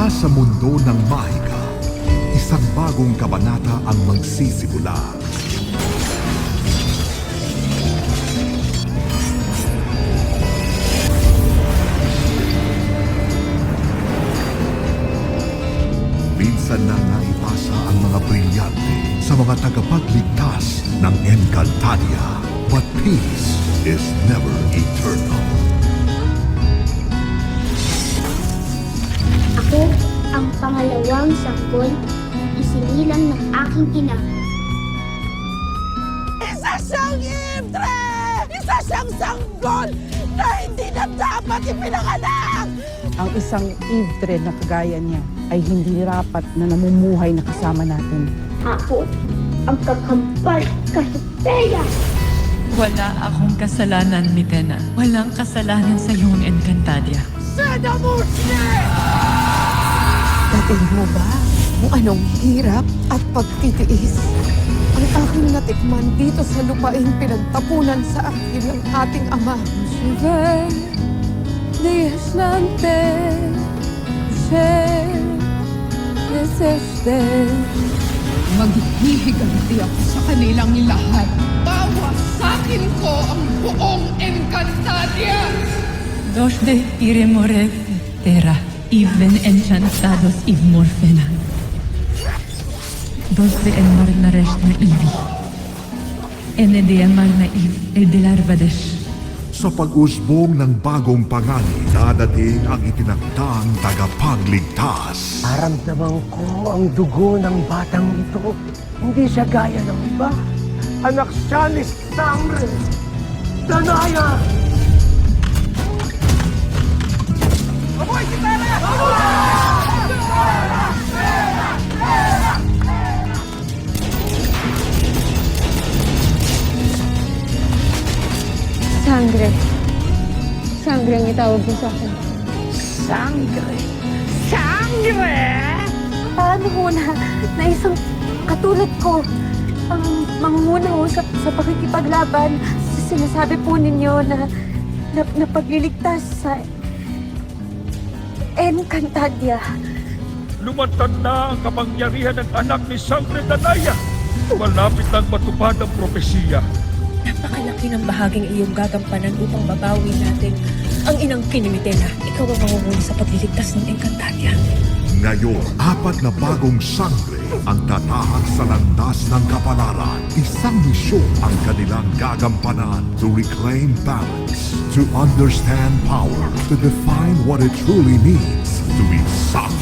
Mula sa mundo ng mahika, isang bagong kabanata ang magsisimula. Minsan nang naipasa ang mga brilyante sa mga tagapagligtas ng Encantadia. But peace is never eternal. Ako ang pangalawang sanggol na isinilang ng aking ina. Isa siyang Ivdre! Isa siyang sanggol na hindi na dapat ipinanganak! Ang isang Ivdre na kagaya niya ay hindi rapat na namumuhay na kasama natin. Ako ang kakampal kay Thea. Wala akong kasalanan, Mitena. Walang kasalanan sa iyong Encantadia. Dating mo ba kung anong hirap at pagtitiis? Ang aking natikman dito sa lupaing pinagtapunan sa akin ng ating ama. Maghihiganti ako sa kanilang lahat. Bawasakin ko ang buong Encantadia! Dos de iremore terra, even enchantados iv morfena. Dos de enmar na resh na ivi. Ene de amar na iv el de larvadesh. Sa pag-usbong ng bagong pangalan, dadating ang itinakdang tagapagligtas. Naramdaman ko ang dugo ng batang ito. Hindi siya gaya ng iba. Anak siya ni Sangre. Danaya! Amoy si Tara! Sangre. Sangre ang itawag mo sa akin. Sangre! Sangre! Paano ho na isang katulad ko ang mangunguna ho sa pakikipaglaban? Sinasabi po ninyo na pagliligtas sa Encantadia. Lumantad na ang kapangyarihan ng anak ni Sangre Danaya. Malapit nang matupad ang propesiya. Napakalaki ng bahaging iyong gagampanan upang babawi natin ang inang Kinimitena. Ikaw ang mangunguna sa pagliligtas ng Encantadia. Ngayon, 4 na bagong sangre ang tatahak sa landas ng kapalaran. Isang misyon ang kanilang gagampanan to reclaim balance, to understand power, to define what it truly means to be sangre.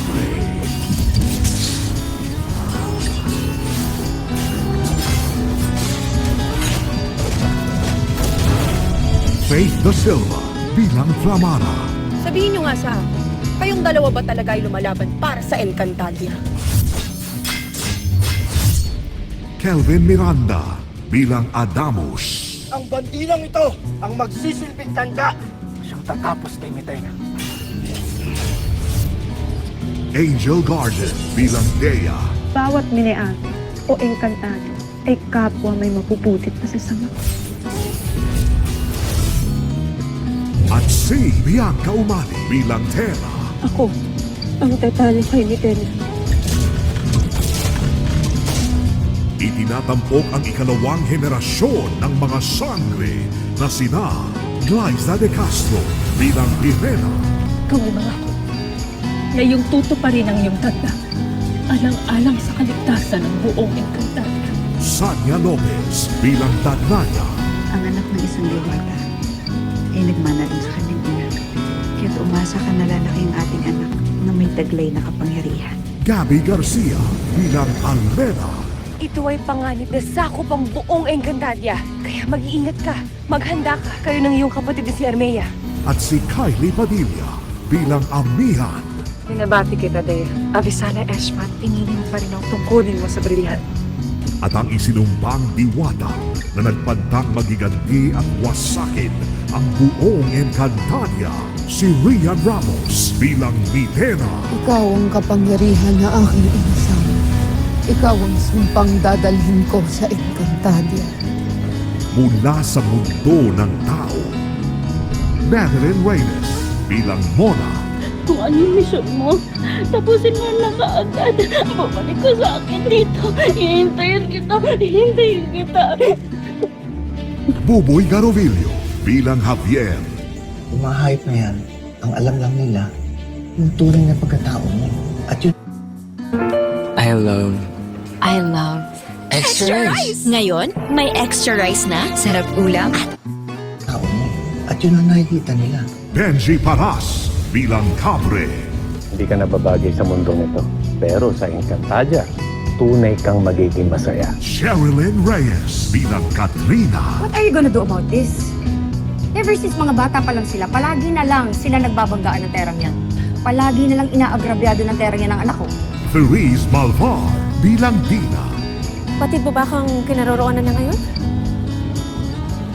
Faith Da Silva bilang Flamara. Sabihin niyo nga sa akin, kayong dalawa ba talaga ay lumalaban para sa Encantadia? Kelvin Miranda bilang Adamus. Ang bandilang ito ang magsisilbing tanda. Siyang tatapos kay Mitena. Angel Garden bilang Dea. Bawat minean o Encantado ay kapwa may mapuputit na sasama. At si Bianca Umali bilang Terra. Ako ang tatalo kay Mitena. Itinatampok ang ikalawang henerasyon ng mga sangre na sina Glyza de Castro bilang Irena. Kung ako, ngayong tutuparin ang iyong tanda, alang-alang sa kaligtasan ng buong Encantadia. Sanya Lopez bilang Danaya. Ang anak ng isang diwata ay nagmana rin sa kanyang ina. Kaya't umasa ka na lalaki ang ating anak na may taglay na kapangyarihan. Gabby Garcia bilang Almeda. Ito ay panganib na sakop ang buong Encantadia. Kaya mag-iingat ka. Maghanda ka. Kayo ng iyong kapatid na si Armea. At si Kylie Padilla bilang Amihan. Binabati kita, Dea. Avisala Eshmat, pinili mo pa rin ang tungkulin mo sa brilyan. At ang isinumpang diwata na nagpantang magiganti at wasakin ang buong Encantadia, si Rian Ramos bilang Mitena. Ikaw ang kapangyarihan na aking inasal. Ikaw ang sumpang dadalhin ko sa Encantadia. Mula sa mundo ng tao, Madeline Reyes bilang Mona. kung ano yung mission mo. Tapusin mo na kaagad. Babalik ko sa akin dito. Hihintayin kita. Buboy Garovillo bilang Javier. Yung mga hype na yan, ang alam lang nila, yung tunay na pagkatao mo. At yun... I love Extra rice! Ngayon, may extra rice na. Sarap ulam. tao mo. At yun ang nakikita nila. Benji Paras bilang Cabre. Hindi ka nababagay sa mundong ito. Pero sa Encantadia, tunay kang magiging masaya. Sherilyn Reyes bilang Katrina. What are you gonna do about this? Ever since mga bata pa lang sila, palagi na lang sila nagbabanggaan ng terang yan. Palagi na lang inaagrabyado ng terang yan ng anak ko. Therese Malvar bilang Dina. Patid mo ba kang kinaroroonan niya ngayon?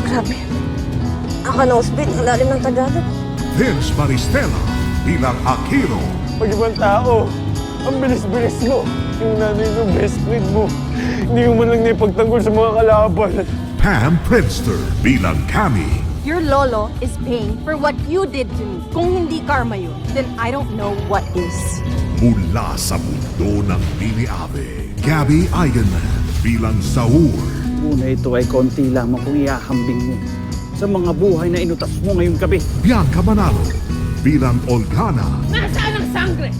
Grabe. Ako na usbit, ang lalim ng Tagalog. Vince Maristela bilang Akiro. Pag ibang tao, ang bilis-bilis mo. Yung nanay ng best friend mo. Hindi mo man lang naipagtanggol sa mga kalaban. Pam Prinster bilang Cami. Your lolo is paying for what you did to me. Kung hindi karma yun, then I don't know what is. Mula sa mundo ng Bini Ave, Gabby Eigenman bilang Saur. Muna ito ay konti lamang kung iahambing mo sa mga buhay na inutas mo ngayong gabi. Bianca Manalo bilang Olgana. Nasaan ang sangre?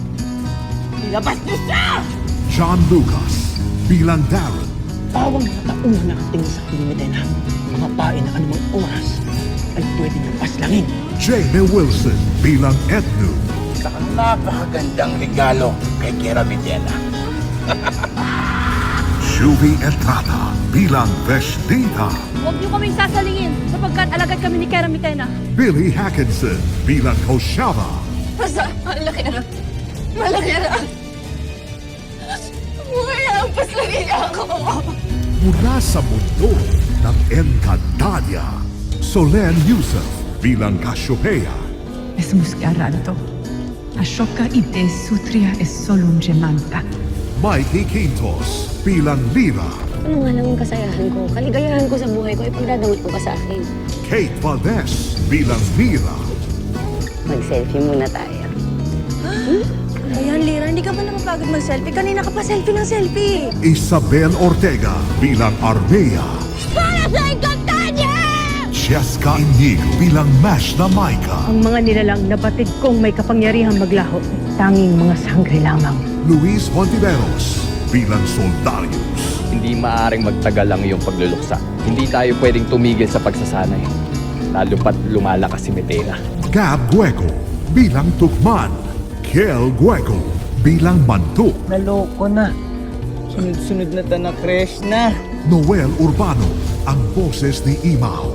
Ilabas niyo siya! John Lucas bilang Darren. Bawang mga taong nakatingin sa Pilimidena, mga pain na anumang oras ay pwede niyang paslangin. Jamie Wilson bilang Ednu. Sa napakagandang regalo kay Kera Midela. Shuvi Etrata bilang Veshdita. Huwag niyo kaming sasalingin sapagkat alagad kami ni Kera Mitena. Billy Hackinson bilang Koshava. Basta, malaki na. Malaki na. Muna ang paslagin ako. Mula sa mundo ng Encantadia, Solen Yusuf bilang Cassiopeia. Es muscaranto. Ashoka ite sutria es solum gemanta. Mikey Quintos bilang Lira. Ano nga lang ang kasayahan ko? Kaligayahan ko sa buhay ko, ipagdadamot mo ka sa akin. Kate Valdez bilang Mira. Mag-selfie muna tayo. Ayan, Lira, hindi ka ba napapagod mag-selfie? Kanina ka pa selfie ng selfie. Isabel Ortega bilang Armea. Para sa Encantadia! Cheska Inigo bilang Mash na Maika. Ang mga nilalang nabatid kong may kapangyarihang maglaho, tanging mga sangre lamang. Luis Montiveros bilang Soldarius. Hindi maaring magtagal ang iyong pagluluksa. Hindi tayo pwedeng tumigil sa pagsasanay. Lalo pat lumalakas si Metena. Gab Gueco bilang Tukman. Kel Gueco bilang Mantuk. Naloko na. Sunod-sunod na tanak na. Noel Urbano ang boses ni Imaw.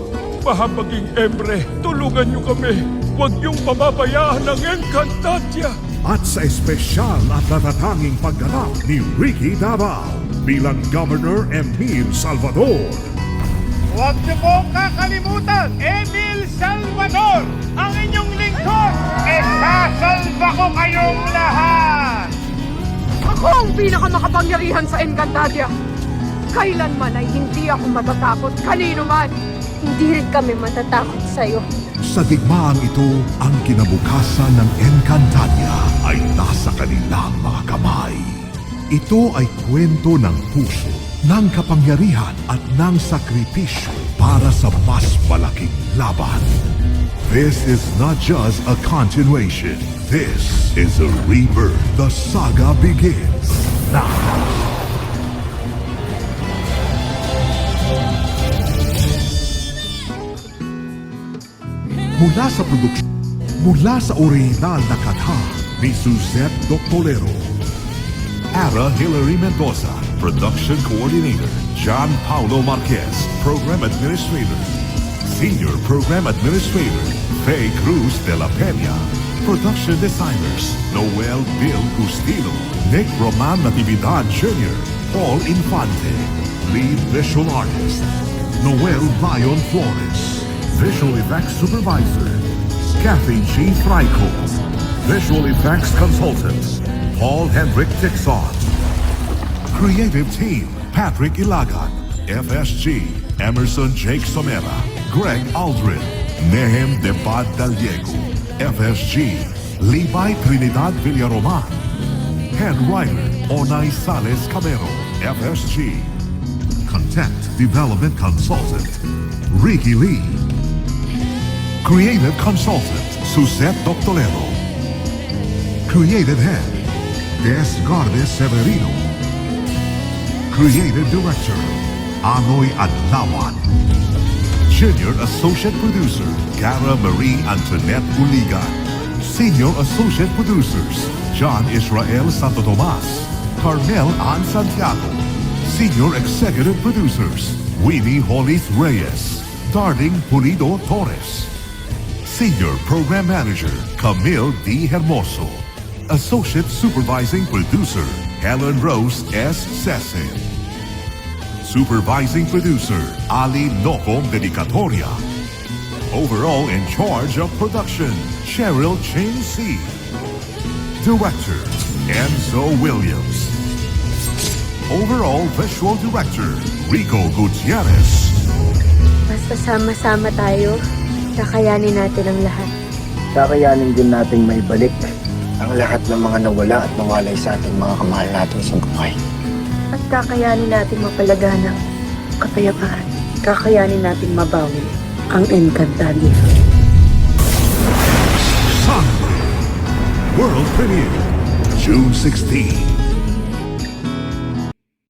Mahabaging Emre, tulungan niyo kami. Huwag niyong pababayaan ang Encantadia. At sa espesyal at natatanging pagganap ni Ricky Davao bilang Governor Emil Salvador. Huwag niyo pong kakalimutan, Emil Salvador, ang inyong lingkod. Isasalba ko kayong lahat. Ako ang pinakamakapangyarihan sa Encantadia. Kailanman ay hindi ako matatakot kanino man. Hindi rin kami matatakot sa'yo. Sa digmaang ito, ang kinabukasan ng Encantadia ay nasa kanilang mga kamay. Ito ay kwento ng puso, ng kapangyarihan at ng sakripisyo para sa mas malaking laban. This is not just a continuation. This is a rebirth. The saga begins now. Mula sa orihinal na katha ni Suzette Doctolero. Ara Hilary Mendoza, Production Coordinator. John Paulo Marquez, Program Administrator. Senior Program Administrator, Faye Cruz de la Peña. Production Designers, Noel Bill Gustilo. Nick Roman Natividad Jr., Paul Infante. Lead Visual Artist, Noel Lion Flores. Visual Effects Supervisor, Kathy G. Freico. Visual Effects Consultant, Paul Hendrik Dixon. Creative Team, Patrick Ilagan. FSG, Emerson Jake Somera. Greg Aldrin. Nehem Debad Daliego. FSG, Levi Trinidad Villaroman. Head writer, Onay Sales Camero, FSG. Content Development Consultant, Ricky Lee. Creative Consultant, Suzette Doctorero. Creative Head, Des Gardes Severino. Creative Director, Anoy Adlawan. Junior Associate Producer, Cara Marie Antoinette Uliga. Senior Associate Producers, John Israel Santo Tomas, Carmel Ann Santiago. Senior Executive Producers, Winnie Holith Reyes, Darling Pulido Torres. Senior Program Manager, Camille D. Hermoso. Associate Supervising Producer, Helen Rose S. Cecil. Supervising Producer, Ali Nocom Dedicatoria. Overall in charge of production, Cheryl Ching C. Director, Enzo Williams. Overall Visual Director, Rico Gutierrez. Basta sama-sama tayo, kakayanin natin ang lahat. Kakayanin din nating may balik ang lahat ng mga nawala at nawalay sa ating mga kamahal natin sa buhay. At kakayanin natin mapalaganap ang kapayapaan. Kakayanin nating mabawi ang Encantadia. Sangre. World premiere, June 16.